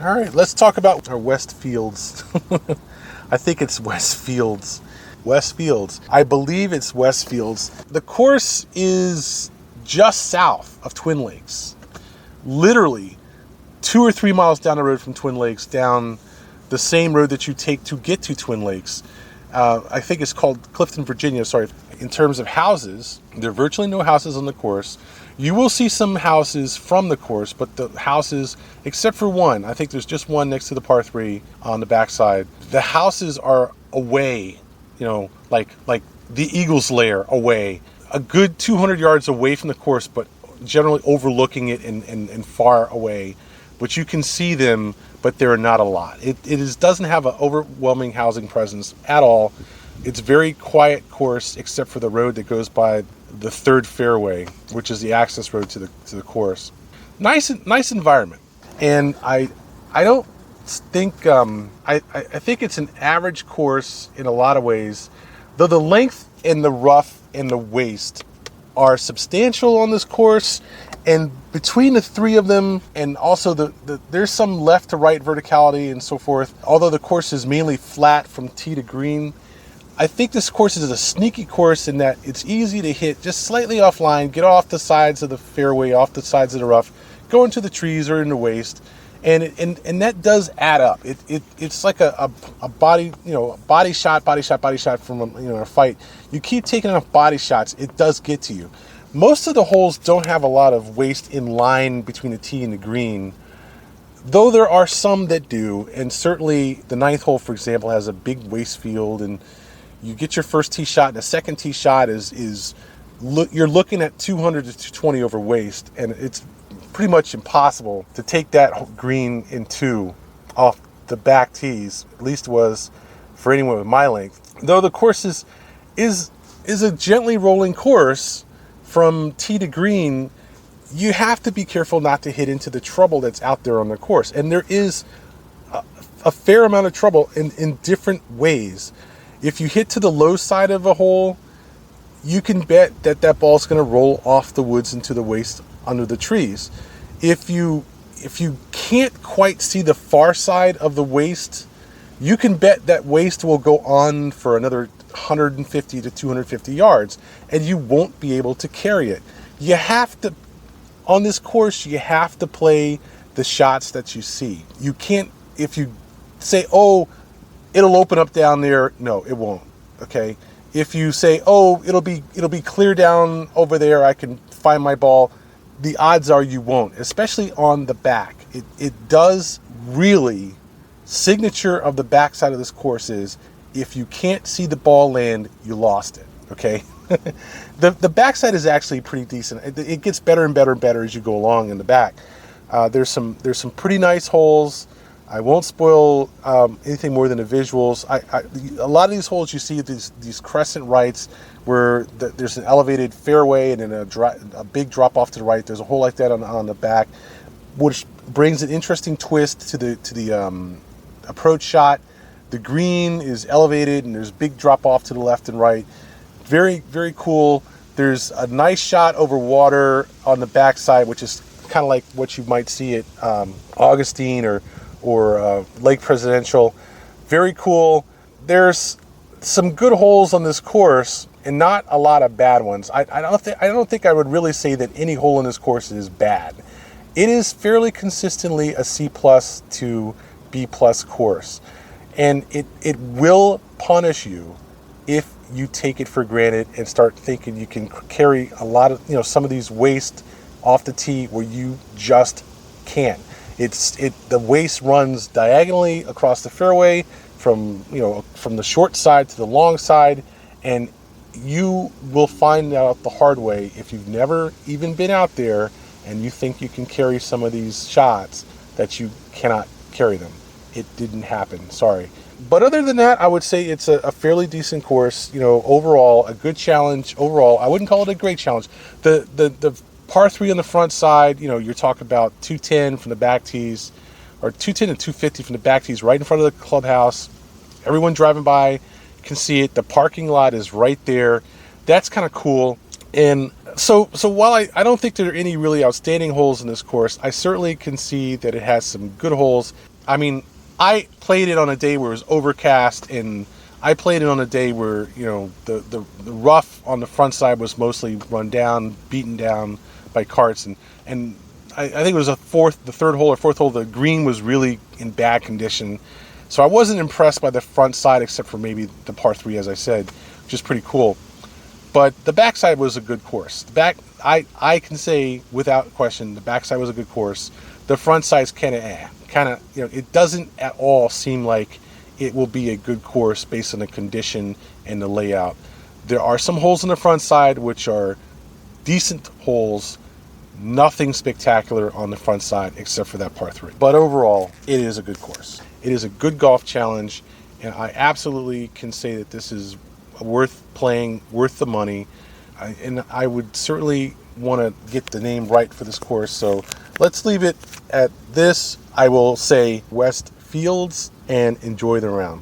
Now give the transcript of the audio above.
All right, let's talk about our Westfields. I think it's Westfields. Westfields. I believe it's Westfields. The course is just south of Twin Lakes. Literally 2 or 3 miles down the road from Twin Lakes, down the same road that you take to get to Twin Lakes. I think it's called Clifton, Virginia. Sorry. In terms of houses, there are virtually no houses on the course. You will see some houses from the course, but the houses, except for one, I think there's just one next to the par 3 on the backside. The houses are away, like the Eagle's Lair away, a good 200 yards away from the course, but generally overlooking it and far away. But you can see them, but there are not a lot. It doesn't have an overwhelming housing presence at all. It's a very quiet course, except for the road that goes by the third fairway, which is the access road to the course. Nice environment, and I don't think I think it's an average course in a lot of ways, though the length and the rough and the waist are substantial on this course. And between the three of them, and also there's some left to right verticality and so forth, although the course is mainly flat from tee to green, I think this course is a sneaky course in that it's easy to hit just slightly offline, get off the sides of the fairway, off the sides of the rough, go into the trees or in the waist, and that does add up. It's like a body shot from a fight. You keep taking enough body shots, it does get to you. Most of the holes don't have a lot of waist in line between the tee and the green, though there are some that do, and certainly the 9th hole, for example, has a big waist field, and you get your first tee shot, and the second tee shot you're looking at 200 to 220 over waist, and it's pretty much impossible to take that green in 2 off the back tees. At least it was for anyone with my length. Though the course is a gently rolling course from tee to green, you have to be careful not to hit into the trouble that's out there on the course. And there is a fair amount of trouble in different ways. If you hit to the low side of a hole, you can bet that ball's going to roll off the woods into the waist under the trees. If you can't quite see the far side of the waist, you can bet that waist will go on for another 150 to 250 yards, and you won't be able to carry it. You have to, on this course, you have to play the shots that you see. You can't, if you say, oh, it'll open up down there, no, it won't, okay? If you say, oh, it'll be clear down over there, I can find my ball, the odds are you won't, especially on the back. It does really, signature of the backside of this course is, if you can't see the ball land, you lost it, okay? The backside is actually pretty decent. It gets better and better and better as you go along in the back. There's some pretty nice holes. I won't spoil anything more than the visuals. A lot of these holes you see these crescent rights where there's an elevated fairway and then a big drop off to the right. There's a hole like that on the back, which brings an interesting twist to the approach shot. The green is elevated and there's big drop off to the left and right. Very, very cool. There's a nice shot over water on the backside, which is kind of like what you might see at Augustine or Lake Presidential. Very cool. There's some good holes on this course and not a lot of bad ones. I don't think I would really say that any hole in this course is bad. It is fairly consistently a C+ to B+ course. And it will punish you if you take it for granted and start thinking you can carry a lot of, some of these waist off the tee where you just can't. The waist runs diagonally across the fairway from the short side to the long side, and you will find out the hard way if you've never even been out there and you think you can carry some of these shots that you cannot carry them. It didn't happen, sorry. But other than that, I would say it's a fairly decent course. Overall, a good challenge. Overall, I wouldn't call it a great challenge. The par 3 on the front side, you're talking about 210 from the back tees, or 210 and 250 from the back tees, right in front of the clubhouse. Everyone driving by can see it. The parking lot is right there. That's kind of cool. And So while I don't think there are any really outstanding holes in this course, I certainly can see that it has some good holes. I mean, I played it on a day where it was overcast, and I played it on a day where, you know, the rough on the front side was mostly run down, beaten down by carts, and I think it was the third hole or fourth hole, the green was really in bad condition. So I wasn't impressed by the front side, except for maybe the par 3, as I said, which is pretty cool. But the backside was a good course. I can say without question, the backside was a good course. The front side's kind of, you know, it doesn't at all seem like it will be a good course based on the condition and the layout. There are some holes on the front side which are decent holes, nothing spectacular on the front side except for that par 3. But overall, it is a good course. It is a good golf challenge, and I absolutely can say that this is worth playing, worth the money, and I would certainly want to get the name right for this course. So let's leave it at this. I will say Westfields, and enjoy the round.